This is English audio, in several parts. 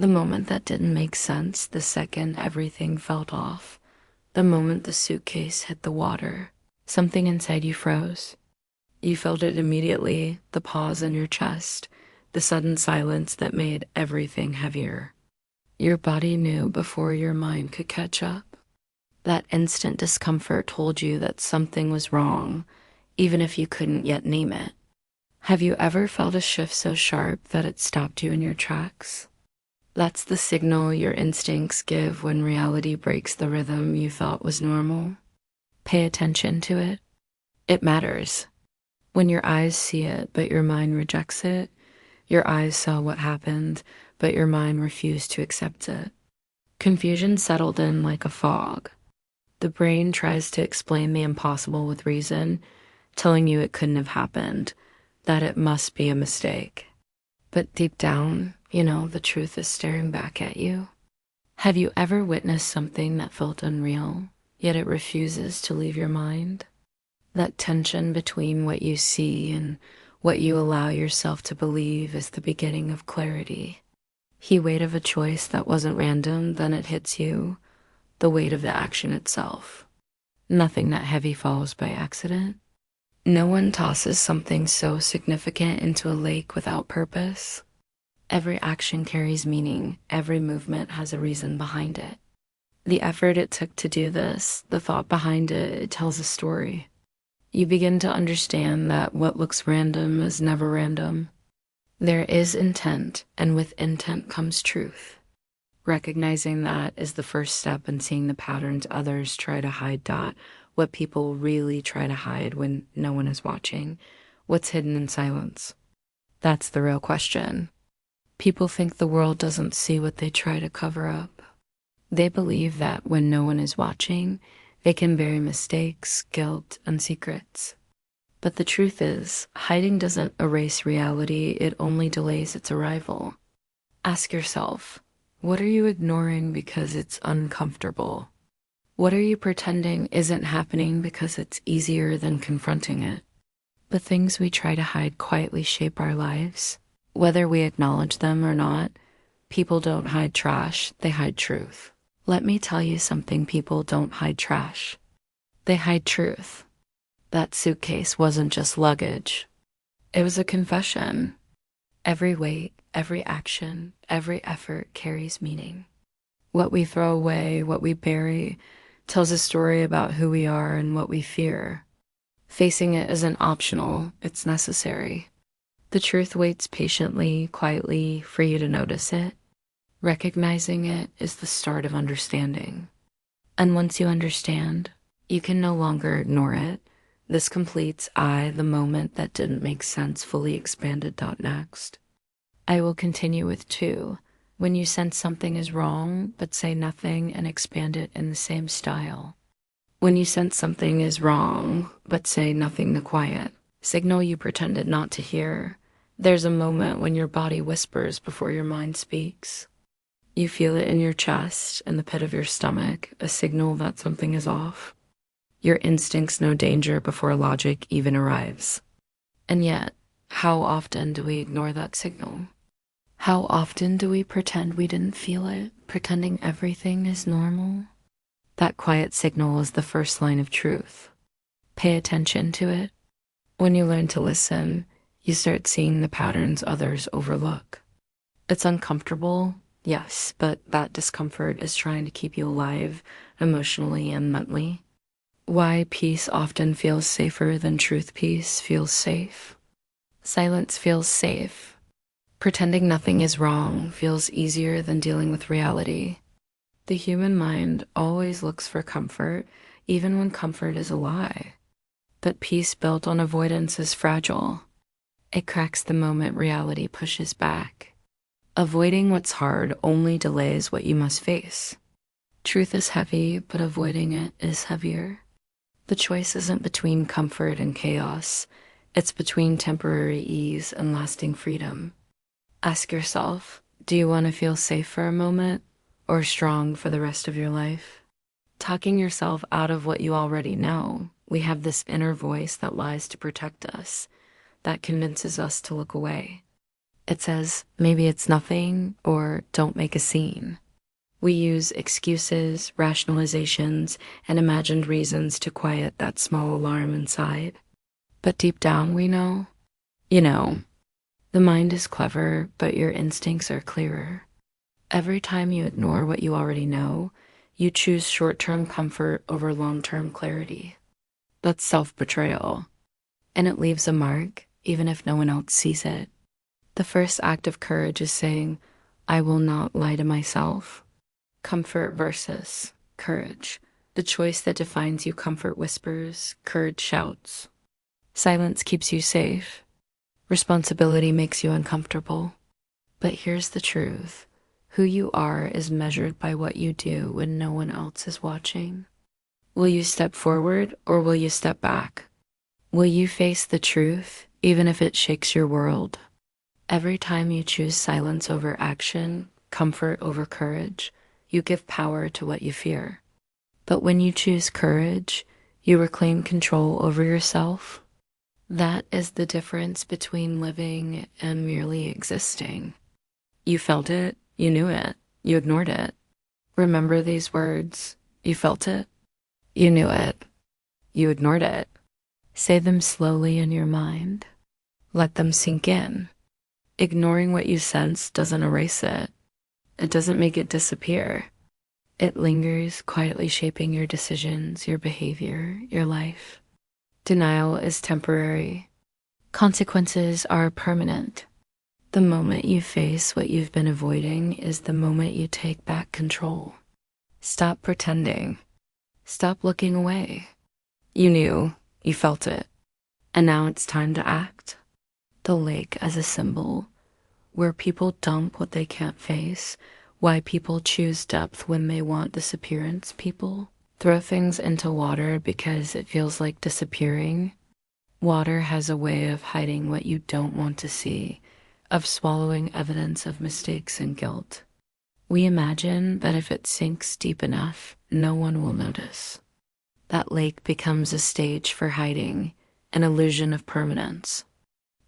The moment that didn't make sense, the second everything felt off, the moment the suitcase hit the water, something inside you froze. You felt it immediately, the pause in your chest, the sudden silence that made everything heavier. Your body knew before your mind could catch up. That instant discomfort told you that something was wrong, even if you couldn't yet name it. Have you ever felt a shift so sharp that it stopped you in your tracks? That's the signal your instincts give when reality breaks the rhythm you thought was normal. Pay attention to it. It matters. When your eyes see it, but your mind rejects it, your eyes saw what happened, but your mind refused to accept it. Confusion settled in like a fog. The brain tries to explain the impossible with reason, telling you it couldn't have happened, that it must be a mistake. But deep down, the truth is staring back at you. Have you ever witnessed something that felt unreal, yet it refuses to leave your mind? That tension between what you see and what you allow yourself to believe is the beginning of clarity. The weight of a choice that wasn't random, then it hits you, the weight of the action itself. Nothing that heavy falls by accident. No one tosses something so significant into a lake without purpose. Every action carries meaning. Every movement has a reason behind it. The effort it took to do this, the thought behind it, it tells a story. You begin to understand that what looks random is never random. There is intent, and with intent comes truth. Recognizing that is the first step in seeing the patterns others try to hide, what people really try to hide when no one is watching, what's hidden in silence. That's the real question. People think the world doesn't see what they try to cover up. They believe that when no one is watching, they can bury mistakes, guilt, and secrets. But the truth is, hiding doesn't erase reality, it only delays its arrival. Ask yourself, what are you ignoring because it's uncomfortable? What are you pretending isn't happening because it's easier than confronting it? The things we try to hide quietly shape our lives. Whether we acknowledge them or not, people don't hide trash, they hide truth. Let me tell you something, people don't hide trash. They hide truth. That suitcase wasn't just luggage. It was a confession. Every weight, every action, every effort carries meaning. What we throw away, what we bury, tells a story about who we are and what we fear. Facing it isn't optional, it's necessary. The truth waits patiently, quietly, for you to notice it. Recognizing it is the start of understanding. And once you understand, you can no longer ignore it. This completes the moment that didn't make sense, fully expanded. Next. I will continue with 2. When you sense something is wrong, but say nothing and expand it in the same style. When you sense something is wrong, but say nothing to quiet, signal you pretended not to hear. There's a moment when your body whispers before your mind speaks. You feel it in your chest, in the pit of your stomach, a signal that something is off. Your instincts know danger before logic even arrives. And yet, how often do we ignore that signal? How often do we pretend we didn't feel it, pretending everything is normal? That quiet signal is the first line of truth. Pay attention to it. When you learn to listen, you start seeing the patterns others overlook. It's uncomfortable, yes, but that discomfort is trying to keep you alive, emotionally and mentally. Why peace often feels safer than truth. Peace feels safe. Silence feels safe. Pretending nothing is wrong feels easier than dealing with reality. The human mind always looks for comfort, even when comfort is a lie. But peace built on avoidance is fragile. It cracks the moment reality pushes back. Avoiding what's hard only delays what you must face. Truth is heavy, but avoiding it is heavier. The choice isn't between comfort and chaos. It's between temporary ease and lasting freedom. Ask yourself, do you want to feel safe for a moment or strong for the rest of your life? Talking yourself out of what you already know, we have this inner voice that lies to protect us, that convinces us to look away. It says, maybe it's nothing, or don't make a scene. We use excuses, rationalizations, and imagined reasons to quiet that small alarm inside. But deep down, we know, you know, the mind is clever, but your instincts are clearer. Every time you ignore what you already know, you choose short-term comfort over long-term clarity. That's self-betrayal, and it leaves a mark, even if no one else sees it. The first act of courage is saying, I will not lie to myself. Comfort versus courage. The choice that defines you: comfort whispers, courage shouts. Silence keeps you safe. Responsibility makes you uncomfortable. But here's the truth. Who you are is measured by what you do when no one else is watching. Will you step forward or will you step back? Will you face the truth, even if it shakes your world? Every time you choose silence over action, comfort over courage, you give power to what you fear. But when you choose courage, you reclaim control over yourself. That is the difference between living and merely existing. You felt it, you knew it, you ignored it. Remember these words. You felt it, you knew it, you ignored it. Say them slowly in your mind. Let them sink in. Ignoring what you sense doesn't erase it. It doesn't make it disappear. It lingers, quietly shaping your decisions, your behavior, your life. Denial is temporary. Consequences are permanent. The moment you face what you've been avoiding is the moment you take back control. Stop pretending. Stop looking away. You knew, you felt it, and now it's time to act. The lake as a symbol, where people dump what they can't face, why people choose depth when they want disappearance. People throw things into water because it feels like disappearing. Water has a way of hiding what you don't want to see, of swallowing evidence of mistakes and guilt. We imagine that if it sinks deep enough, no one will notice. That lake becomes a stage for hiding, an illusion of permanence.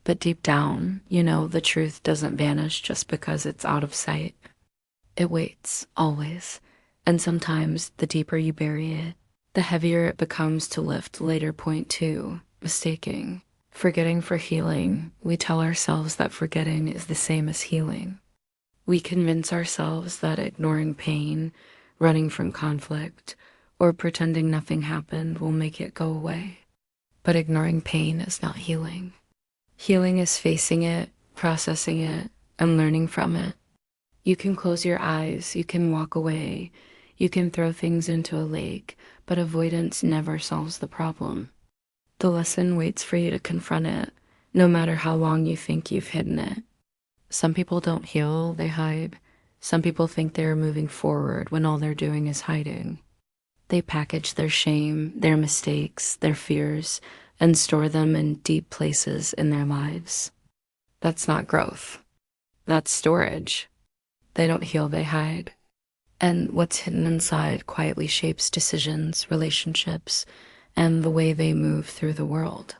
But deep down, you know the truth doesn't vanish just because it's out of sight. It waits, always, and sometimes the deeper you bury it, the heavier it becomes to lift later. Point two, mistaking. Forgetting for healing. We tell ourselves that forgetting is the same as healing. We convince ourselves that ignoring pain, running from conflict, or pretending nothing happened will make it go away. But ignoring pain is not healing. Healing is facing it, processing it, and learning from it. You can close your eyes, you can walk away, you can throw things into a lake, but avoidance never solves the problem. The lesson waits for you to confront it, no matter how long you think you've hidden it. Some people don't heal, they hide. Some people think they're moving forward when all they're doing is hiding. They package their shame, their mistakes, their fears, and store them in deep places in their lives. That's not growth. That's storage. They don't heal, they hide. And what's hidden inside quietly shapes decisions, relationships, and the way they move through the world.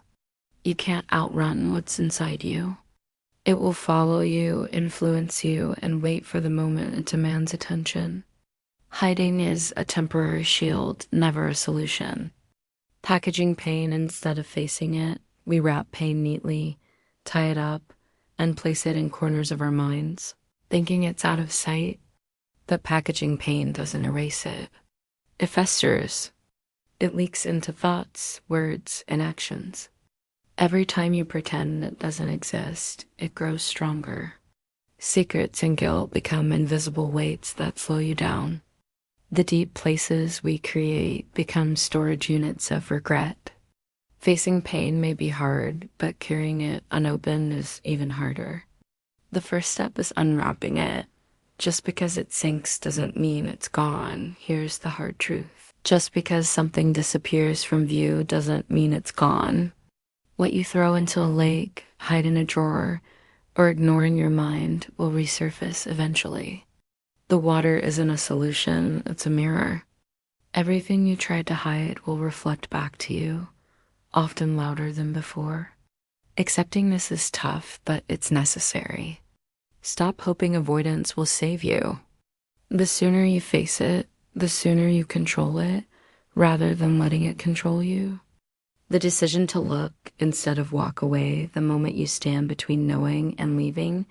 You can't outrun what's inside you. It will follow you, influence you, and wait for the moment it demands attention. Hiding is a temporary shield, never a solution. Packaging pain instead of facing it, we wrap pain neatly, tie it up, and place it in corners of our minds, thinking it's out of sight. But packaging pain doesn't erase it. It festers. It leaks into thoughts, words, and actions. Every time you pretend it doesn't exist, it grows stronger. Secrets and guilt become invisible weights that slow you down. The deep places we create become storage units of regret. Facing pain may be hard, but carrying it unopened is even harder. The first step is unwrapping it. Just because it sinks doesn't mean it's gone. Here's the hard truth. Just because something disappears from view doesn't mean it's gone. What you throw into a lake, hide in a drawer, or ignore in your mind will resurface eventually. The water isn't a solution, it's a mirror. Everything you tried to hide will reflect back to you, often louder than before. Accepting this is tough, but it's necessary. Stop hoping avoidance will save you. The sooner you face it, the sooner you control it, rather than letting it control you. The decision to look instead of walk away the moment you stand between knowing and leaving,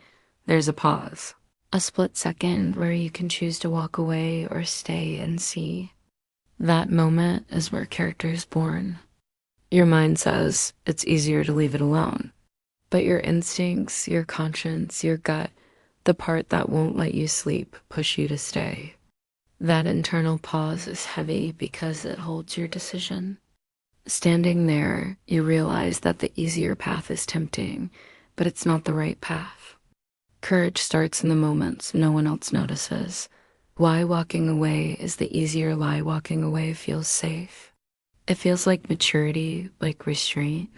there's a pause. A split second where you can choose to walk away or stay and see. That moment is where character is born. Your mind says it's easier to leave it alone. But your instincts, your conscience, your gut, the part that won't let you sleep, push you to stay. That internal pause is heavy because it holds your decision. Standing there, you realize that the easier path is tempting, but it's not the right path. Courage starts in the moments no one else notices. Why walking away is the easier lie walking away feels safe. It feels like maturity, like restraint.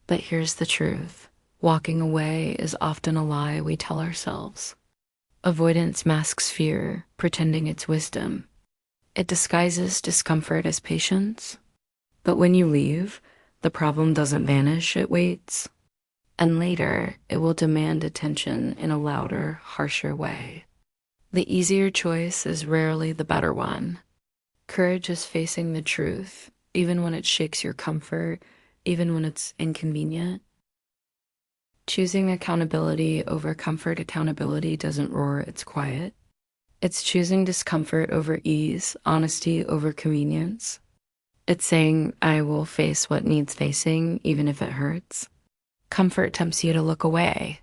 But here's the truth. Walking away is often a lie we tell ourselves. Avoidance masks fear, pretending it's wisdom. It disguises discomfort as patience. But when you leave, the problem doesn't vanish, it waits. And later, it will demand attention in a louder, harsher way. The easier choice is rarely the better one. Courage is facing the truth, even when it shakes your comfort, even when it's inconvenient. Choosing accountability over comfort. Accountability doesn't roar, it's quiet. It's choosing discomfort over ease, honesty over convenience. It's saying, I will face what needs facing, even if it hurts. Comfort tempts you to look away.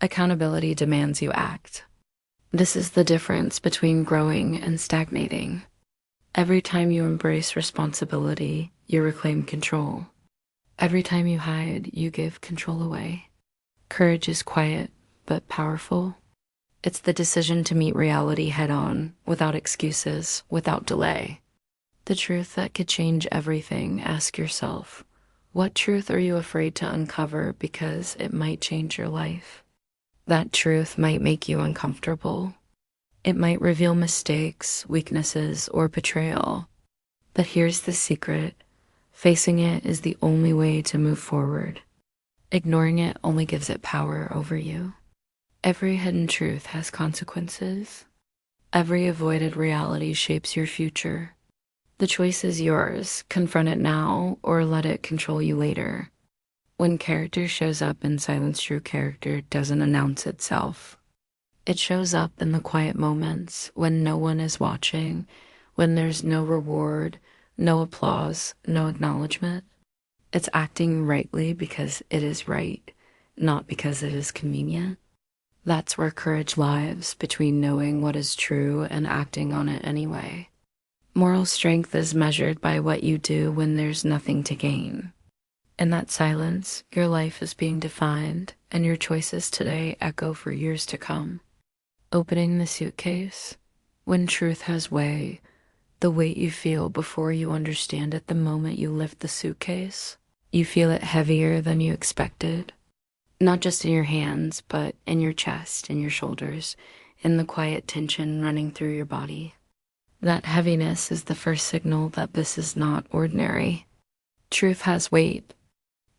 Accountability demands you act. This is the difference between growing and stagnating. Every time you embrace responsibility, you reclaim control. Every time you hide, you give control away. Courage is quiet, but powerful. It's the decision to meet reality head-on, without excuses, without delay. The truth that could change everything. Ask yourself, what truth are you afraid to uncover because it might change your life? That truth might make you uncomfortable. It might reveal mistakes, weaknesses, or betrayal. But here's the secret. Facing it is the only way to move forward. Ignoring it only gives it power over you. Every hidden truth has consequences. Every avoided reality shapes your future. The choice is yours. Confront it now or let it control you later. When character shows up in silence, true character doesn't announce itself. It shows up in the quiet moments when no one is watching, when there's no reward, no applause, no acknowledgement. It's acting rightly because it is right, not because it is convenient. That's where courage lies, between knowing what is true and acting on it anyway. Moral strength is measured by what you do when there's nothing to gain. In that silence, your life is being defined, and your choices today echo for years to come. Opening the suitcase. When truth has weight, the weight you feel before you understand it the moment you lift the suitcase, you feel it heavier than you expected. Not just in your hands, but in your chest, in your shoulders, in the quiet tension running through your body. That heaviness is the first signal that this is not ordinary. Truth has weight.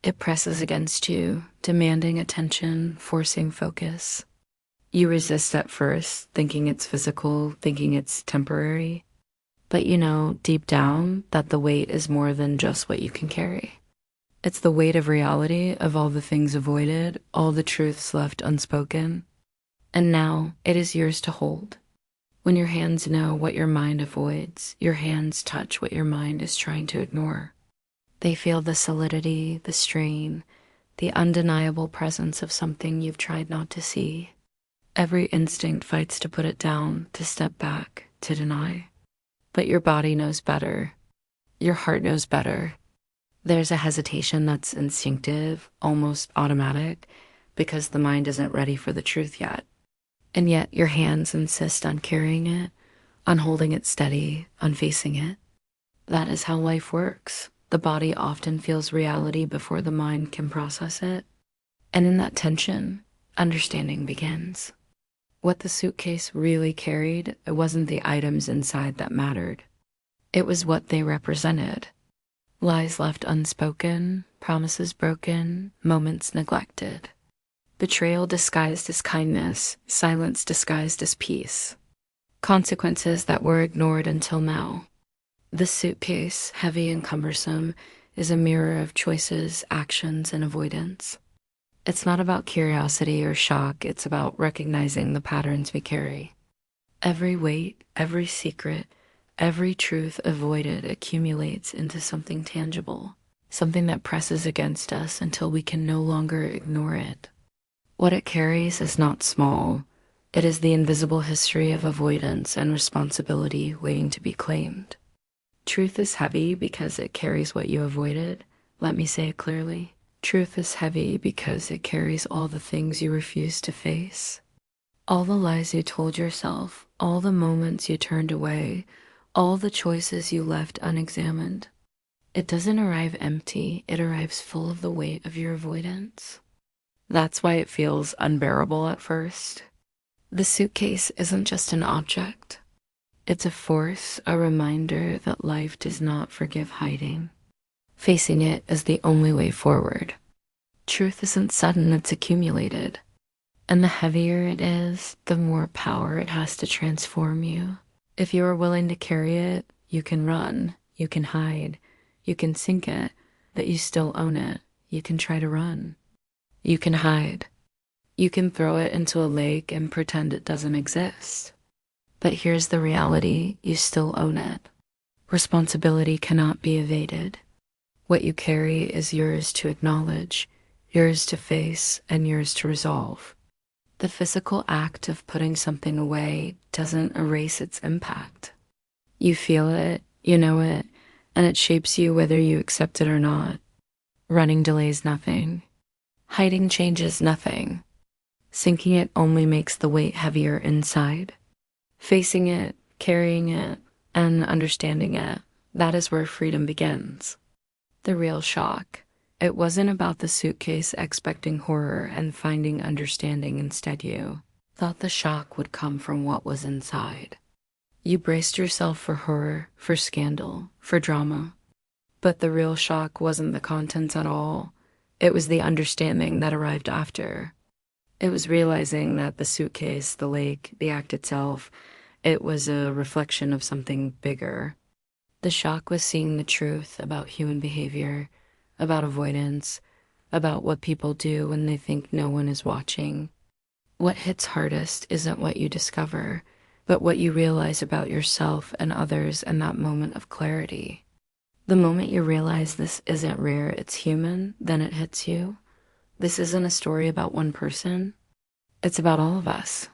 It presses against you, demanding attention, forcing focus. You resist at first, thinking it's physical, thinking it's temporary. But you know, deep down, that the weight is more than just what you can carry. It's the weight of reality, of all the things avoided, all the truths left unspoken. And now, it is yours to hold. When your hands know what your mind avoids, your hands touch what your mind is trying to ignore. They feel the solidity, the strain, the undeniable presence of something you've tried not to see. Every instinct fights to put it down, to step back, to deny. But your body knows better. Your heart knows better. There's a hesitation that's instinctive, almost automatic, because the mind isn't ready for the truth yet. And yet your hands insist on carrying it, on holding it steady, on facing it. That is how life works. The body often feels reality before the mind can process it. And in that tension, understanding begins. What the suitcase really carried, it wasn't the items inside that mattered. It was what they represented. Lies left unspoken, promises broken, moments neglected. Betrayal disguised as kindness, silence disguised as peace. Consequences that were ignored until now. The suitcase, heavy and cumbersome, is a mirror of choices, actions, and avoidance. It's not about curiosity or shock, it's about recognizing the patterns we carry. Every weight, every secret, every truth avoided accumulates into something tangible, something that presses against us until we can no longer ignore it. What it carries is not small. It is the invisible history of avoidance and responsibility waiting to be claimed. Truth is heavy because it carries what you avoided. Let me say it clearly. Truth is heavy because it carries all the things you refuse to face. All the lies you told yourself, all the moments you turned away, all the choices you left unexamined. It doesn't arrive empty, it arrives full of the weight of your avoidance. That's why it feels unbearable at first. The suitcase isn't just an object. It's a force, a reminder that life does not forgive hiding. Facing it is the only way forward. Truth isn't sudden, it's accumulated. And the heavier it is, the more power it has to transform you. If you are willing to carry it, you can run, you can hide, you can sink it, but you still own it. You can try to run. You can hide. You can throw it into a lake and pretend it doesn't exist. But here's the reality, you still own it. Responsibility cannot be evaded. What you carry is yours to acknowledge, yours to face, and yours to resolve. The physical act of putting something away doesn't erase its impact. You feel it, you know it, and it shapes you whether you accept it or not. Running delays nothing. Hiding changes nothing. Sinking it only makes the weight heavier inside. Facing it, carrying it, and understanding it, that is where freedom begins. The real shock. It wasn't about the suitcase expecting horror and finding understanding. Instead, you thought the shock would come from what was inside. You braced yourself for horror, for scandal, for drama. But the real shock wasn't the contents at all. It was the understanding that arrived after. It was realizing that the suitcase, the lake, the act itself, it was a reflection of something bigger. The shock was seeing the truth about human behavior, about avoidance, about what people do when they think no one is watching. What hits hardest isn't what you discover, but what you realize about yourself and others in that moment of clarity. The moment you realize this isn't rare, it's human, then it hits you. This isn't a story about one person. It's about all of us.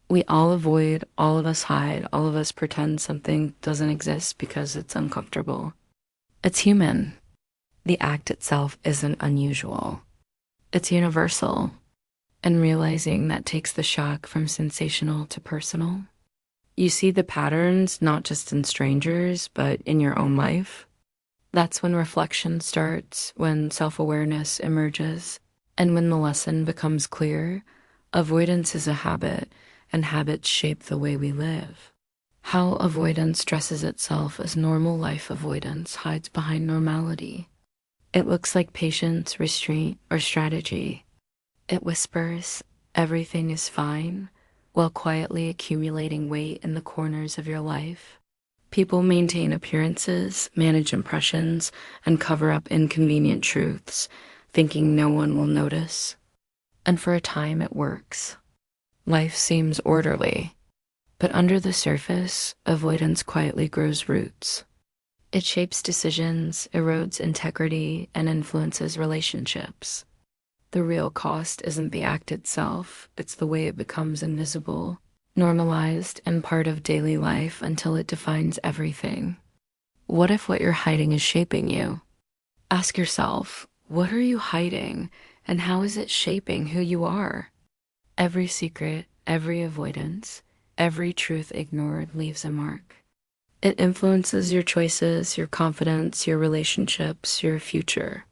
We all avoid, all of us hide, all of us pretend something doesn't exist because it's uncomfortable. It's human. The act itself isn't unusual. It's universal. And realizing that takes the shock from sensational to personal. You see the patterns not just in strangers, but in your own life. That's when reflection starts, when self-awareness emerges, and when the lesson becomes clear. Avoidance is a habit, and habits shape the way we live. How avoidance dresses itself as normal life avoidance hides behind normality. It looks like patience, restraint, or strategy. It whispers, everything is fine, while quietly accumulating weight in the corners of your life. People maintain appearances, manage impressions, and cover up inconvenient truths, thinking no one will notice. And for a time it works. Life seems orderly, but under the surface, avoidance quietly grows roots. It shapes decisions, erodes integrity, and influences relationships. The real cost isn't the act itself, it's the way it becomes invisible, normalized, and part of daily life until it defines everything. What if what you're hiding is shaping you? Ask yourself, what are you hiding, and how is it shaping who you are? Every secret, every avoidance, every truth ignored leaves a mark. It influences your choices, your confidence, your relationships, your future.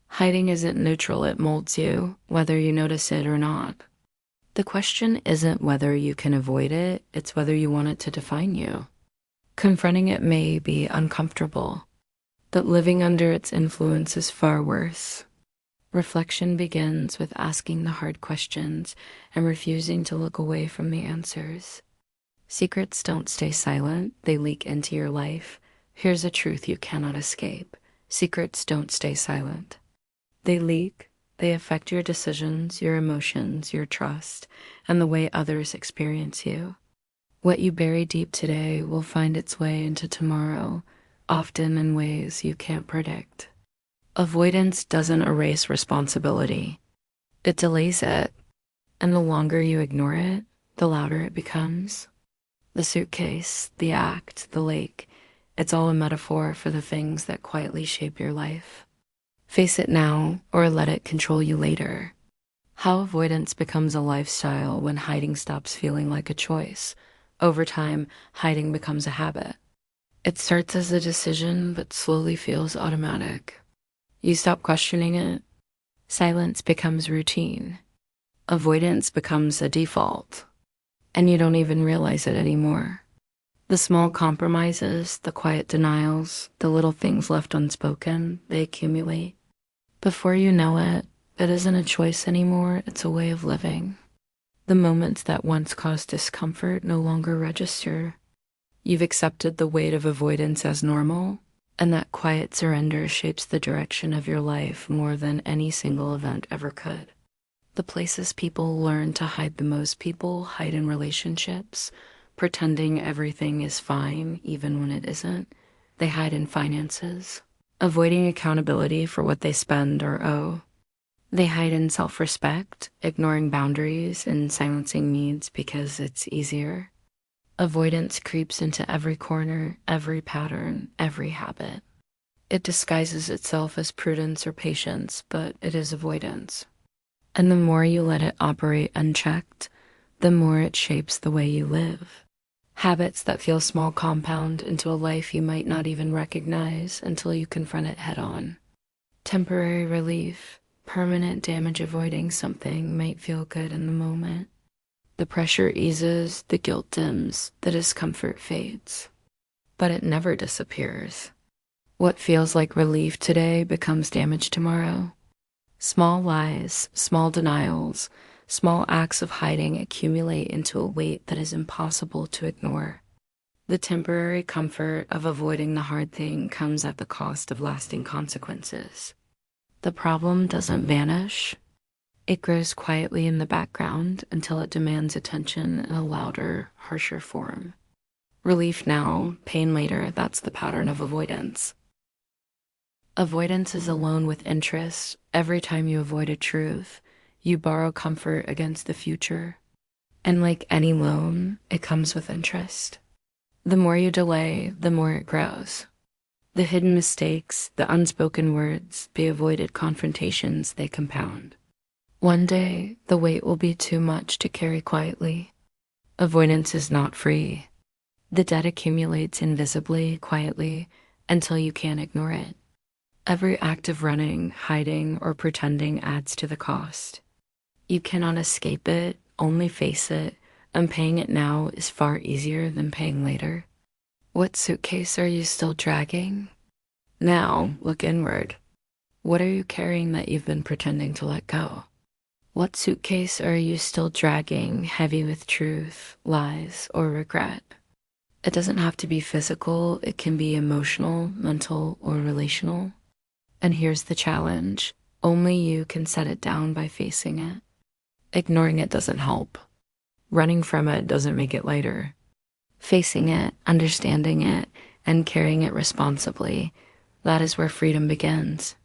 Hiding isn't neutral, it molds you, whether you notice it or not. The question isn't whether you can avoid it, it's whether you want it to define you. Confronting it may be uncomfortable, but living under its influence is far worse. Reflection begins with asking the hard questions and refusing to look away from the answers. Secrets don't stay silent, they leak into your life. Here's a truth you cannot escape. Secrets don't stay silent. They leak, they affect your decisions, your emotions, your trust, and the way others experience you. What you bury deep today will find its way into tomorrow, often in ways you can't predict. Avoidance doesn't erase responsibility. It delays it, and the longer you ignore it, the louder it becomes. The suitcase, the act, the lake, it's all a metaphor for the things that quietly shape your life. Face it now, or let it control you later. How avoidance becomes a lifestyle when hiding stops feeling like a choice. Over time, hiding becomes a habit. It starts as a decision, but slowly feels automatic. You stop questioning it. Silence becomes routine. Avoidance becomes a default. And you don't even realize it anymore. The small compromises, the quiet denials, the little things left unspoken, they accumulate. Before you know it, it isn't a choice anymore, it's a way of living. The moments that once caused discomfort no longer register. You've accepted the weight of avoidance as normal, and that quiet surrender shapes the direction of your life more than any single event ever could. The places people learn to hide the most, people hide in relationships, pretending everything is fine even when it isn't. They hide in finances, avoiding accountability for what they spend or owe. They hide in self-respect, ignoring boundaries and silencing needs because it's easier. Avoidance creeps into every corner, every pattern, every habit. It disguises itself as prudence or patience, but it is avoidance. And the more you let it operate unchecked, the more it shapes the way you live. Habits that feel small compound into a life you might not even recognize until you confront it head on. Temporary relief, permanent damage avoiding something might feel good in the moment. The pressure eases, the guilt dims, the discomfort fades. But it never disappears. What feels like relief today becomes damage tomorrow. Small lies, small denials, small acts of hiding accumulate into a weight that is impossible to ignore. The temporary comfort of avoiding the hard thing comes at the cost of lasting consequences. The problem doesn't vanish. It grows quietly in the background until it demands attention in a louder, harsher form. Relief now, pain later, that's the pattern of avoidance. Avoidance is a loan with interest. Every time you avoid a truth, you borrow comfort against the future. And like any loan, it comes with interest. The more you delay, the more it grows. The hidden mistakes, the unspoken words, the avoided confrontations, they compound. One day, the weight will be too much to carry quietly. Avoidance is not free. The debt accumulates invisibly, quietly, until you can't ignore it. Every act of running, hiding, or pretending adds to the cost. You cannot escape it, only face it, and paying it now is far easier than paying later. What suitcase are you still dragging? Now, look inward. What are you carrying that you've been pretending to let go? What suitcase are you still dragging, heavy with truth, lies, or regret? It doesn't have to be physical, it can be emotional, mental, or relational. And here's the challenge. Only you can set it down by facing it. Ignoring it doesn't help. Running from it doesn't make it lighter. Facing it, understanding it, and carrying it responsibly, that is where freedom begins.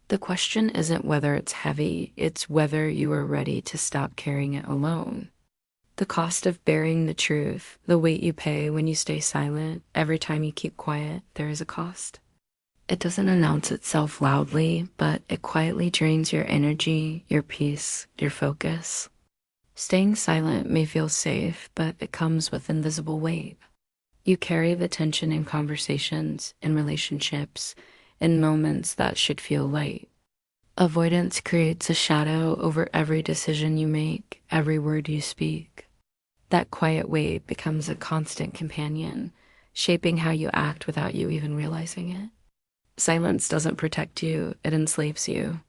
The question isn't whether it's heavy, it's whether you are ready to stop carrying it alone. The cost of burying the truth, the weight you pay when you stay silent, every time you keep quiet, there is a cost. It doesn't announce itself loudly, but it quietly drains your energy, your peace, your focus. Staying silent may feel safe, but it comes with invisible weight. You carry the tension in conversations, in relationships, in moments that should feel light. Avoidance creates a shadow over every decision you make, every word you speak. That quiet weight becomes a constant companion, shaping how you act without you even realizing it. Silence doesn't protect you, it enslaves you.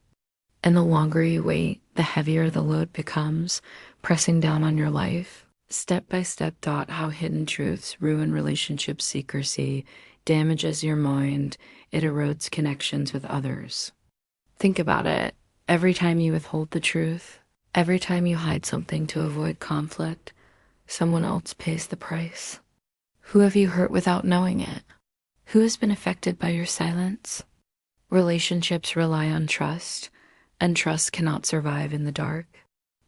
And the longer you wait, the heavier the load becomes, pressing down on your life. Step by step dot how hidden truths ruin relationship secrecy, damages your mind, it erodes connections with others. Think about it. Every time you withhold the truth, every time you hide something to avoid conflict, someone else pays the price. Who have you hurt without knowing it? Who has been affected by your silence? Relationships rely on trust, and trust cannot survive in the dark.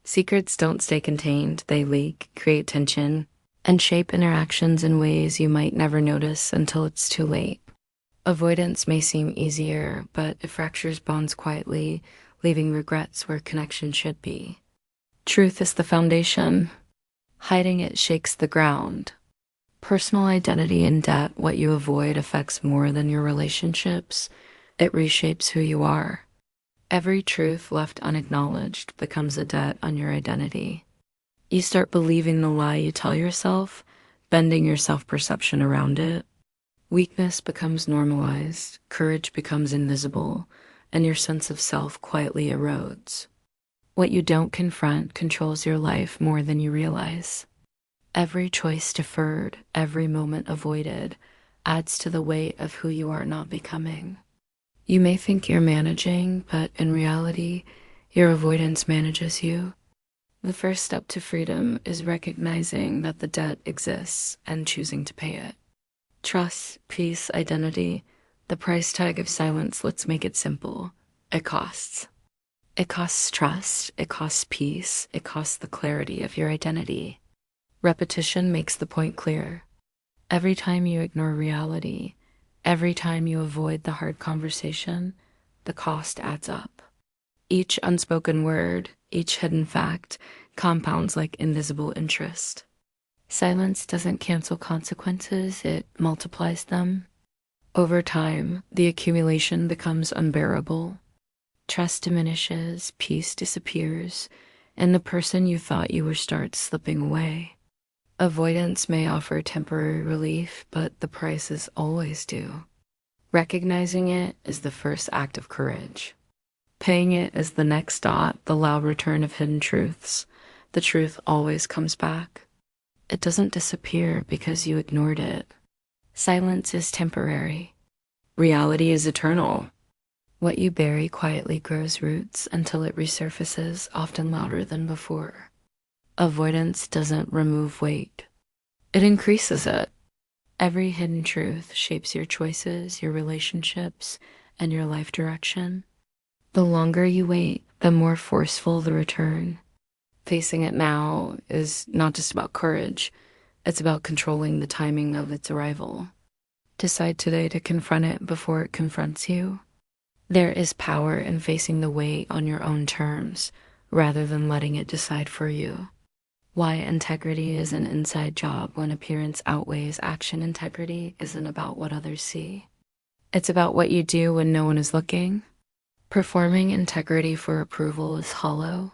Secrets don't stay contained, they leak, create tension, and shape interactions in ways you might never notice until it's too late. Avoidance may seem easier, but it fractures bonds quietly, leaving regrets where connection should be. Truth is the foundation. Hiding it shakes the ground. Personal identity in debt, what you avoid affects more than your relationships. It reshapes who you are. Every truth left unacknowledged becomes a debt on your identity. You start believing the lie you tell yourself, bending your self-perception around it. Weakness becomes normalized, courage becomes invisible, and your sense of self quietly erodes. What you don't confront controls your life more than you realize. Every choice deferred, every moment avoided, adds to the weight of who you are not becoming. You may think you're managing, but in reality, your avoidance manages you. The first step to freedom is recognizing that the debt exists and choosing to pay it. Trust, peace, identity, the price tag of silence, let's make it simple. It costs. It costs trust, it costs peace, it costs the clarity of your identity. Repetition makes the point clear. Every time you ignore reality, every time you avoid the hard conversation, the cost adds up. Each unspoken word, each hidden fact, compounds like invisible interest. Silence doesn't cancel consequences, it multiplies them. Over time, the accumulation becomes unbearable. Trust diminishes, peace disappears, and the person you thought you were starts slipping away. Avoidance may offer temporary relief, but the price is always due. Recognizing it is the first act of courage. Paying it is the next dot, the loud return of hidden truths. The truth always comes back. It doesn't disappear because you ignored it. Silence is temporary. Reality is eternal. What you bury quietly grows roots until it resurfaces, often louder than before. Avoidance doesn't remove weight. It increases it. Every hidden truth shapes your choices, your relationships, and your life direction. The longer you wait, the more forceful the return. Facing it now is not just about courage. It's about controlling the timing of its arrival. Decide today to confront it before it confronts you. There is power in facing the weight on your own terms, rather than letting it decide for you. Why integrity is an inside job when appearance outweighs action. Integrity isn't about what others see. It's about what you do when no one is looking. Performing integrity for approval is hollow.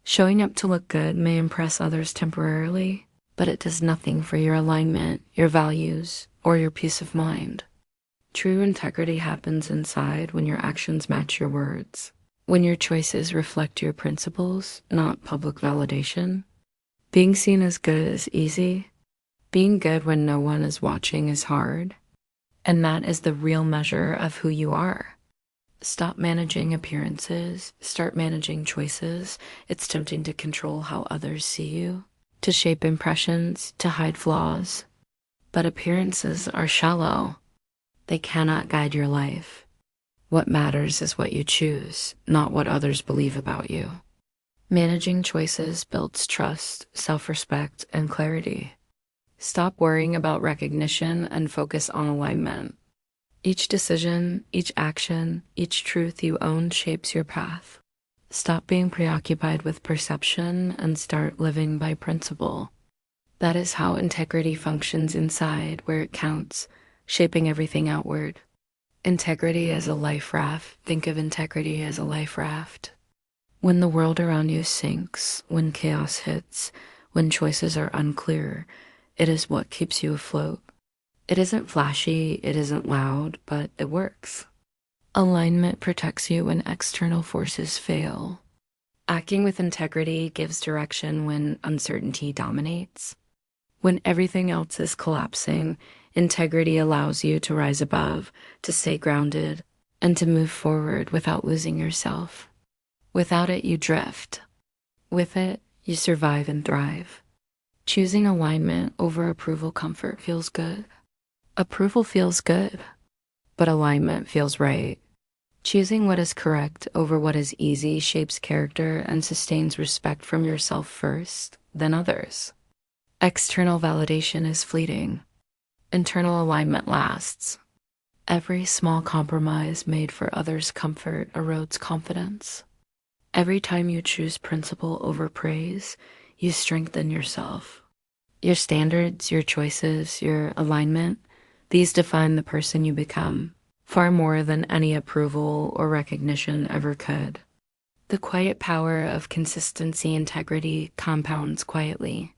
Showing up to look good may impress others temporarily, but it does nothing for your alignment, your values, or your peace of mind. True integrity happens inside when your actions match your words, when your choices reflect your principles, not public validation. Being seen as good is easy. Being good when no one is watching is hard. And that is the real measure of who you are. Stop managing appearances, start managing choices. It's tempting to control how others see you, to shape impressions, to hide flaws. But appearances are shallow. They cannot guide your life. What matters is what you choose, not what others believe about you. Managing choices builds trust, self-respect, and clarity. Stop worrying about recognition and focus on alignment. Each decision, each action, each truth you own shapes your path. Stop being preoccupied with perception and start living by principle. That is how integrity functions inside, where it counts, shaping everything outward. Integrity as a life raft. Think of integrity as a life raft. When the world around you sinks, when chaos hits, when choices are unclear, it is what keeps you afloat. It isn't flashy, it isn't loud, but it works. Alignment protects you when external forces fail. Acting with integrity gives direction when uncertainty dominates. When everything else is collapsing, integrity allows you to rise above, to stay grounded, and to move forward without losing yourself. Without it, you drift. With it, you survive and thrive. Choosing alignment over approval comfort feels good. Approval feels good, but alignment feels right. Choosing what is correct over what is easy shapes character and sustains respect from yourself first, then others. External validation is fleeting. Internal alignment lasts. Every small compromise made for others' comfort erodes confidence. Every time you choose principle over praise, you strengthen yourself. Your standards, your choices, your alignment, these define the person you become, far more than any approval or recognition ever could. The quiet power of consistency integrity compounds quietly.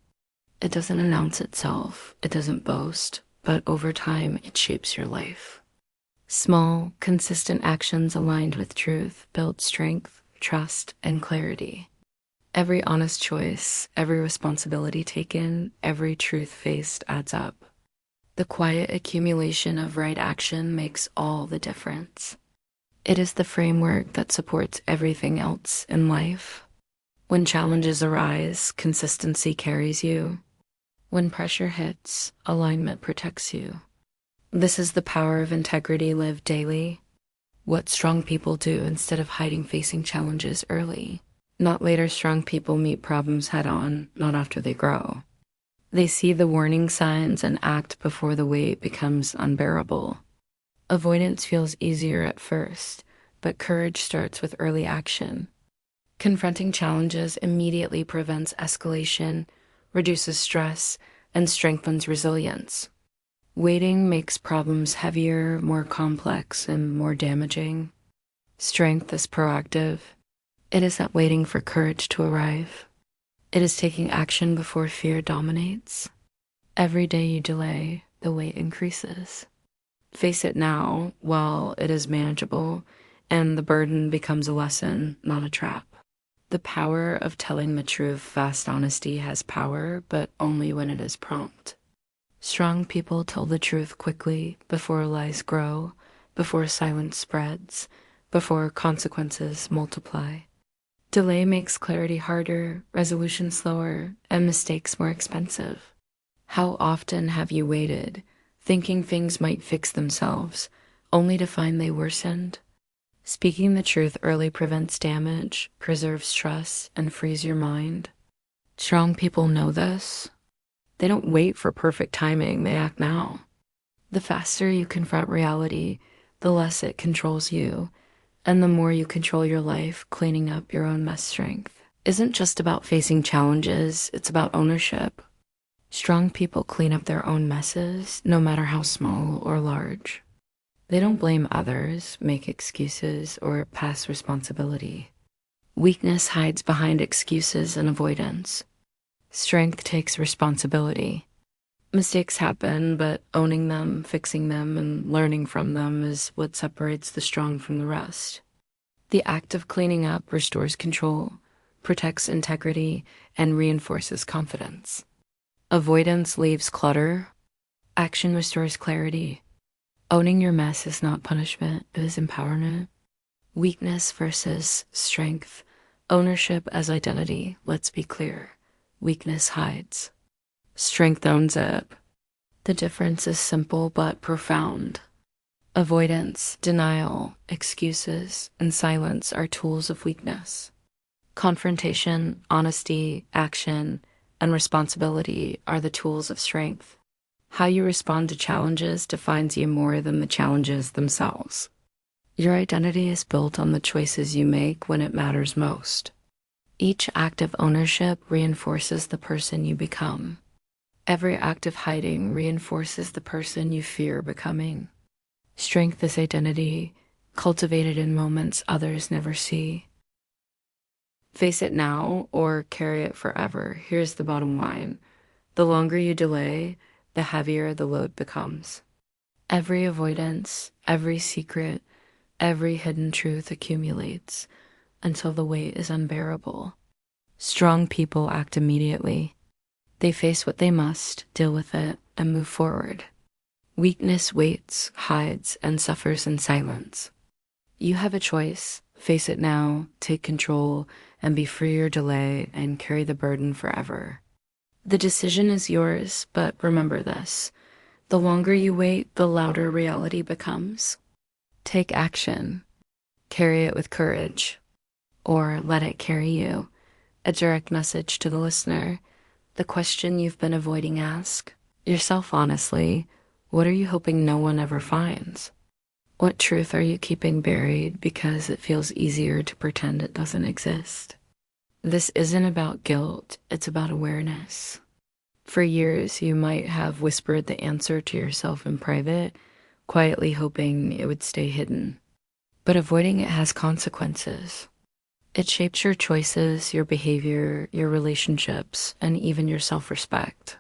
It doesn't announce itself, it doesn't boast, but over time it shapes your life. Small, consistent actions aligned with truth build strength, trust, and clarity. Every honest choice, every responsibility taken, every truth faced adds up. The quiet accumulation of right action makes all the difference. It is the framework that supports everything else in life. When challenges arise, consistency carries you. When pressure hits, alignment protects you. This is the power of integrity lived daily. What strong people do instead of hiding facing challenges early. Not later, strong people meet problems head on, not after they grow. They see the warning signs and act before the weight becomes unbearable. Avoidance feels easier at first, but courage starts with early action. Confronting challenges immediately prevents escalation, reduces stress, and strengthens resilience. Waiting makes problems heavier, more complex, and more damaging. Strength is proactive. It is not waiting for courage to arrive. It is taking action before fear dominates. Every day you delay, the weight increases. Face it now while it is manageable, and the burden becomes a lesson, not a trap. The power of telling the truth, fast honesty has power, but only when it is prompt. Strong people tell the truth quickly, before lies grow, before silence spreads, before consequences multiply. Delay makes clarity harder, resolution slower, and mistakes more expensive. How often have you waited, thinking things might fix themselves, only to find they worsened? Speaking the truth early prevents damage, preserves trust, and frees your mind. Strong people know this. They don't wait for perfect timing, they act now. The faster you confront reality, the less it controls you, and the more you control your life, cleaning up your own mess. Strength isn't just about facing challenges, it's about ownership. Strong people clean up their own messes, no matter how small or large. They don't blame others, make excuses, or pass responsibility. Weakness hides behind excuses and avoidance. Strength takes responsibility. Mistakes happen, but owning them, fixing them, and learning from them is what separates the strong from the rest. The act of cleaning up restores control, protects integrity, and reinforces confidence. Avoidance leaves clutter. Action restores clarity. Owning your mess is not punishment, it is empowerment. Weakness versus strength. Ownership as identity. Let's be clear. Weakness hides. Strength owns it. The difference is simple but profound. Avoidance, denial, excuses, and silence are tools of weakness. Confrontation, honesty, action, and responsibility are the tools of strength. How you respond to challenges defines you more than the challenges themselves. Your identity is built on the choices you make when it matters most. Each act of ownership reinforces the person you become. Every act of hiding reinforces the person you fear becoming. Strength is identity, cultivated in moments others never see. Face it now or carry it forever. Here's the bottom line. The longer you delay, the heavier the load becomes. Every avoidance, every secret, Every hidden truth accumulates until the weight is unbearable. Strong people act immediately. They face what they must, deal with it, and move forward. Weakness waits, hides, and suffers in silence. You have a choice. Face it now, take control, and be free or delay and carry the burden forever. The decision is yours, but remember this. The longer you wait, the louder reality becomes. Take action. Carry it with courage. Or let it carry you. A direct message to the listener. The question you've been avoiding, ask yourself honestly, what are you hoping no one ever finds? What truth are you keeping buried because it feels easier to pretend it doesn't exist? This isn't about guilt, it's about awareness. For years, you might have whispered the answer to yourself in private, quietly hoping it would stay hidden. But avoiding it has consequences. It shapes your choices, your behavior, your relationships, and even your self-respect.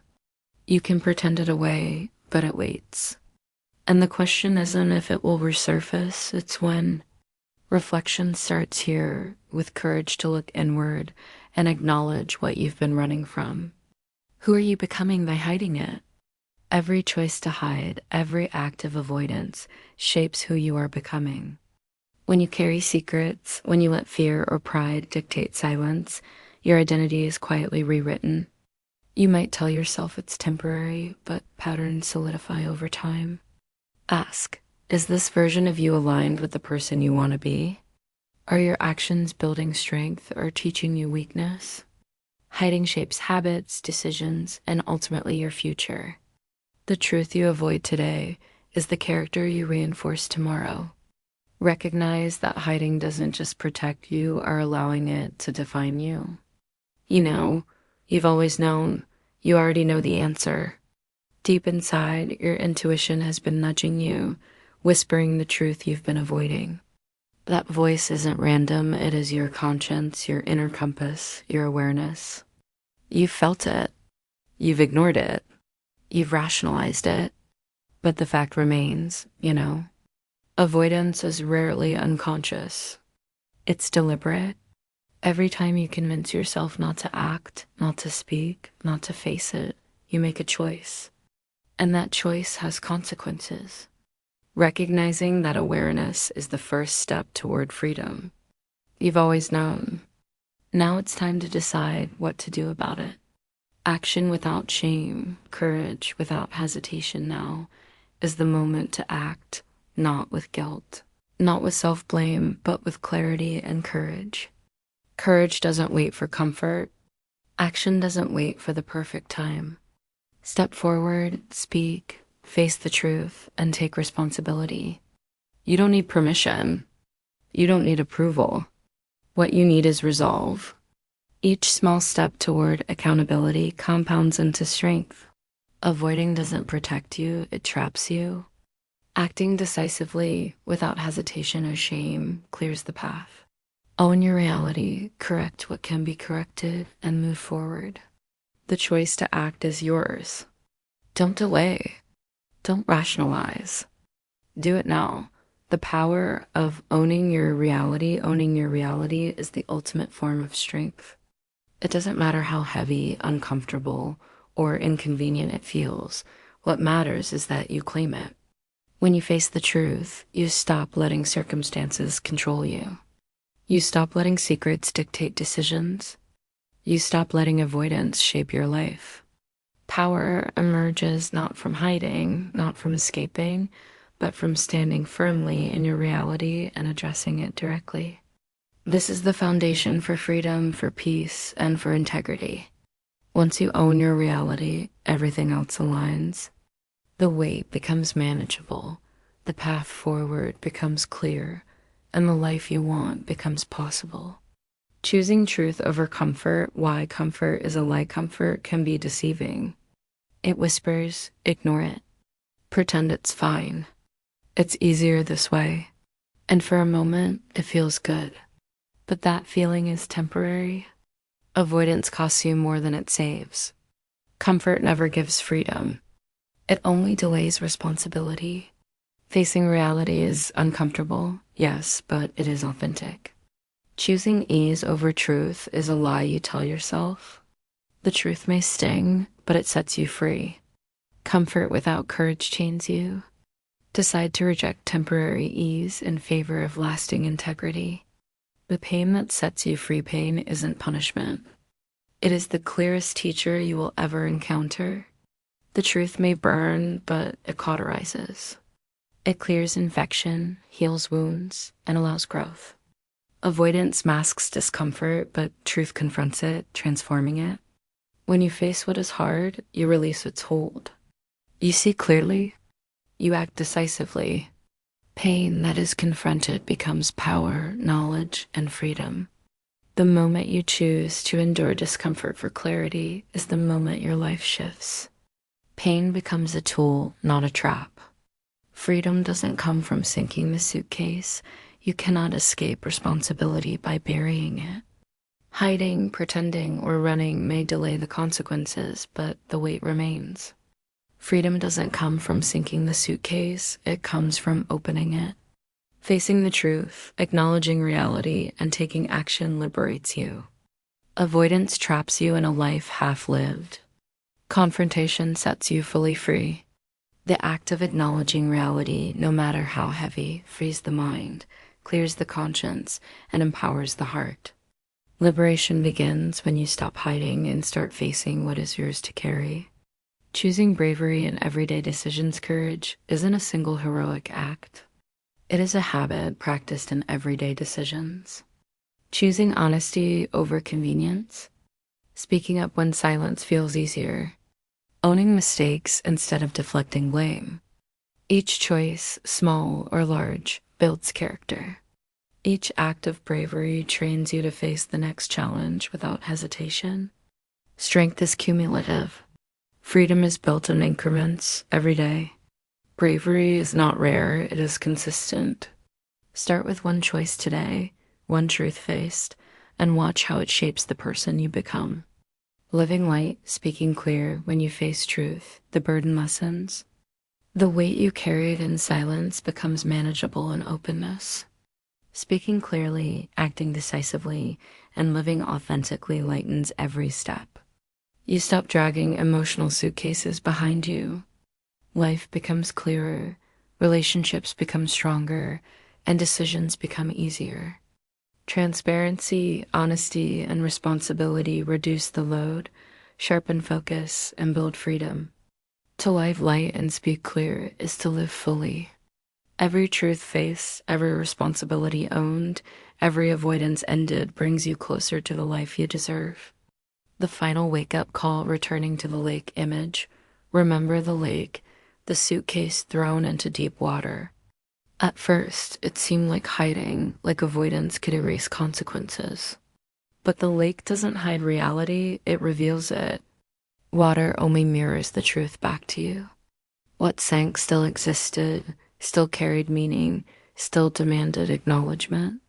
You can pretend it away, but it waits. And the question isn't if it will resurface, it's when. Reflection starts here, with courage to look inward and acknowledge what you've been running from. Who are you becoming by hiding it? Every choice to hide, every act of avoidance shapes who you are becoming. When you carry secrets, when you let fear or pride dictate silence, your identity is quietly rewritten. You might tell yourself it's temporary, but patterns solidify over time. Ask, is this version of you aligned with the person you want to be? Are your actions building strength or teaching you weakness? Hiding shapes habits, decisions, and ultimately your future. The truth you avoid today is the character you reinforce tomorrow. Recognize that hiding doesn't just protect you or allowing it to define you. You know, you've always known. You already know the answer. Deep inside, your intuition has been nudging you, whispering the truth you've been avoiding. That voice isn't random. It is your conscience, your inner compass, your awareness. You've felt it. You've ignored it. You've rationalized it. But the fact remains, avoidance is rarely unconscious. It's deliberate. Every time you convince yourself not to act, not to speak, not to face it, you make a choice. And that choice has consequences. Recognizing that awareness is the first step toward freedom. You've always known. Now it's time to decide what to do about it. Action without shame, courage without hesitation now is the moment to act, not with guilt, not with self-blame, but with clarity and courage. Courage doesn't wait for comfort. Action doesn't wait for the perfect time. Step forward, speak, face the truth, and take responsibility. You don't need permission. You don't need approval. What you need is resolve. Each small step toward accountability compounds into strength. Avoiding doesn't protect you, it traps you. Acting decisively, without hesitation or shame, clears the path. Own your reality, correct what can be corrected, and move forward. The choice to act is yours. Don't delay. Don't rationalize. Do it now. The power of owning your reality is the ultimate form of strength. It doesn't matter how heavy, uncomfortable, or inconvenient it feels. What matters is that you claim it. When you face the truth, you stop letting circumstances control you. You stop letting secrets dictate decisions. You stop letting avoidance shape your life. Power emerges not from hiding, not from escaping, but from standing firmly in your reality and addressing it directly. This is the foundation for freedom, for peace, and for integrity. Once you own your reality, everything else aligns. The weight becomes manageable, the path forward becomes clear, and the life you want becomes possible. Choosing truth over comfort, why comfort is a lie comfort, can be deceiving. It whispers, ignore it. Pretend it's fine. It's easier this way. And for a moment, it feels good. But that feeling is temporary. Avoidance costs you more than it saves. Comfort never gives freedom. It only delays responsibility. Facing reality is uncomfortable. Yes, but it is authentic. Choosing ease over truth is a lie you tell yourself. The truth may sting, but it sets you free. Comfort without courage chains you. Decide to reject temporary ease in favor of lasting integrity. The pain that sets you free pain isn't punishment. It is the clearest teacher you will ever encounter. The truth may burn, but it cauterizes. It clears infection, heals wounds, and allows growth. Avoidance masks discomfort, but truth confronts it, transforming it. When you face what is hard, you release its hold. You see clearly, you act decisively. Pain that is confronted becomes power, knowledge, and freedom. The moment you choose to endure discomfort for clarity is the moment your life shifts. Pain becomes a tool, not a trap. Freedom doesn't come from sinking the suitcase. You cannot escape responsibility by burying it. Hiding, pretending, or running may delay the consequences, but the weight remains. Freedom doesn't come from sinking the suitcase, it comes from opening it. Facing the truth, acknowledging reality, and taking action liberates you. Avoidance traps you in a life half-lived. Confrontation sets you fully free. The act of acknowledging reality, no matter how heavy, frees the mind, clears the conscience, and empowers the heart. Liberation begins when you stop hiding and start facing what is yours to carry. Choosing bravery in everyday decisions courage isn't a single heroic act. It is a habit practiced in everyday decisions. Choosing honesty over convenience. Speaking up when silence feels easier. Owning mistakes instead of deflecting blame. Each choice, small or large, builds character. Each act of bravery trains you to face the next challenge without hesitation. Strength is cumulative. Freedom is built in increments every day. Bravery is not rare, it is consistent. Start with one choice today, one truth faced, and watch how it shapes the person you become. Living light, speaking clear, when you face truth, the burden lessens. The weight you carried in silence becomes manageable in openness. Speaking clearly, acting decisively, and living authentically lightens every step. You stop dragging emotional suitcases behind you. Life becomes clearer, relationships become stronger, and decisions become easier. Transparency, honesty, and responsibility reduce the load, sharpen focus, and build freedom. To live light and speak clear is to live fully. Every truth faced, every responsibility owned, every avoidance ended brings you closer to the life you deserve. The final wake-up call returning to the lake image. Remember the lake, the suitcase thrown into deep water. At first, it seemed like hiding, like avoidance could erase consequences. But the lake doesn't hide reality, it reveals it. Water only mirrors the truth back to you. What sank still existed, still carried meaning, still demanded acknowledgement.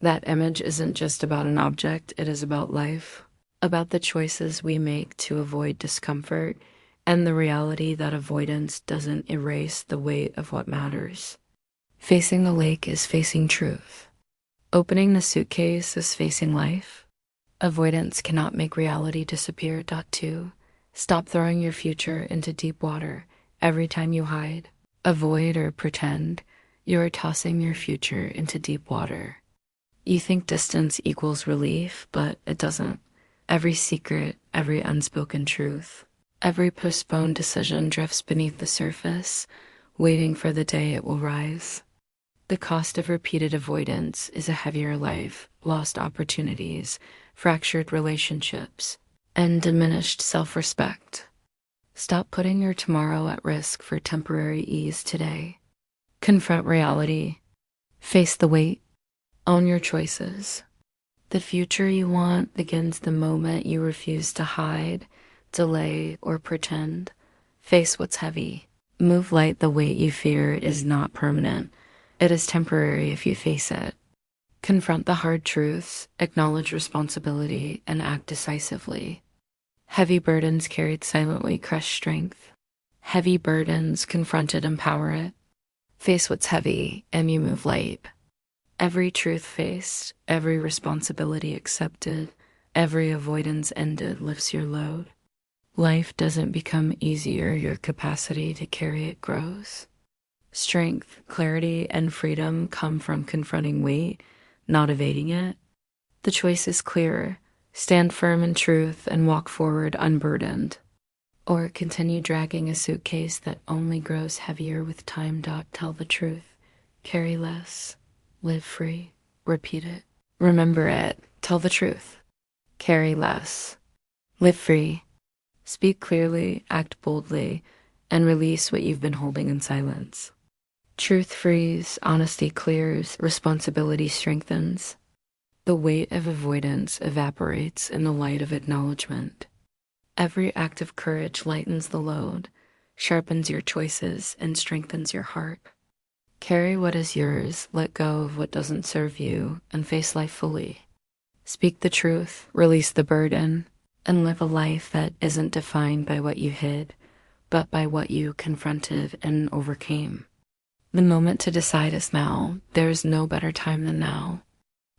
That image isn't just about an object, it is about life, about the choices we make to avoid discomfort, and the reality that avoidance doesn't erase the weight of what matters. Facing the lake is facing truth. Opening the suitcase is facing life. Avoidance cannot make reality disappear. 2. Stop throwing your future into deep water every time you hide, avoid, or pretend. You are tossing your future into deep water. You think distance equals relief, but it doesn't. Every secret, every unspoken truth, every postponed decision drifts beneath the surface, waiting for the day it will rise. The cost of repeated avoidance is a heavier life, lost opportunities, fractured relationships, and diminished self-respect. Stop putting your tomorrow at risk for temporary ease today. Confront reality. Face the weight. Own your choices. The future you want begins the moment you refuse to hide, delay, or pretend. Face what's heavy. Move light. The weight you fear is not permanent. It is temporary if you face it. Confront the hard truths, acknowledge responsibility, and act decisively. Heavy burdens carried silently crush strength. Heavy burdens confronted empower it. Face what's heavy, and you move light. Every truth faced, every responsibility accepted, every avoidance ended lifts your load. Life doesn't become easier, your capacity to carry it grows. Strength, clarity, and freedom come from confronting weight, not evading it. The choice is clear. Stand firm in truth and walk forward unburdened. Or continue dragging a suitcase that only grows heavier with time. Tell the truth. Carry less. Live free. Repeat it. Remember it. Tell the truth. Carry less. Live free. Speak clearly, act boldly, and release what you've been holding in silence. Truth frees, honesty clears, responsibility strengthens. The weight of avoidance evaporates in the light of acknowledgement. Every act of courage lightens the load, sharpens your choices, and strengthens your heart. Carry what is yours, let go of what doesn't serve you, and face life fully. Speak the truth, release the burden, and live a life that isn't defined by what you hid, but by what you confronted and overcame. The moment to decide is now. There is no better time than now.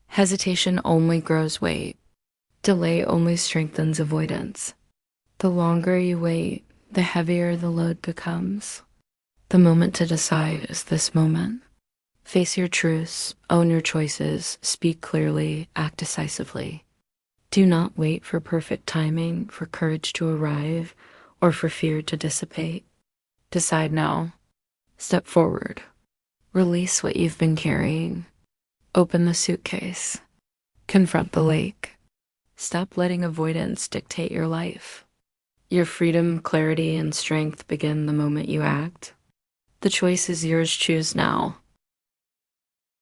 Hesitation only grows weight. Delay only strengthens avoidance. The longer you wait, the heavier the load becomes. The moment to decide is this moment. Face your truths, own your choices, speak clearly, act decisively. Do not wait for perfect timing, for courage to arrive, or for fear to dissipate. Decide now. Step forward. Release what you've been carrying. Open the suitcase. Confront the lake. Stop letting avoidance dictate your life. Your freedom, clarity, and strength begin the moment you act. The choice is yours. Choose now.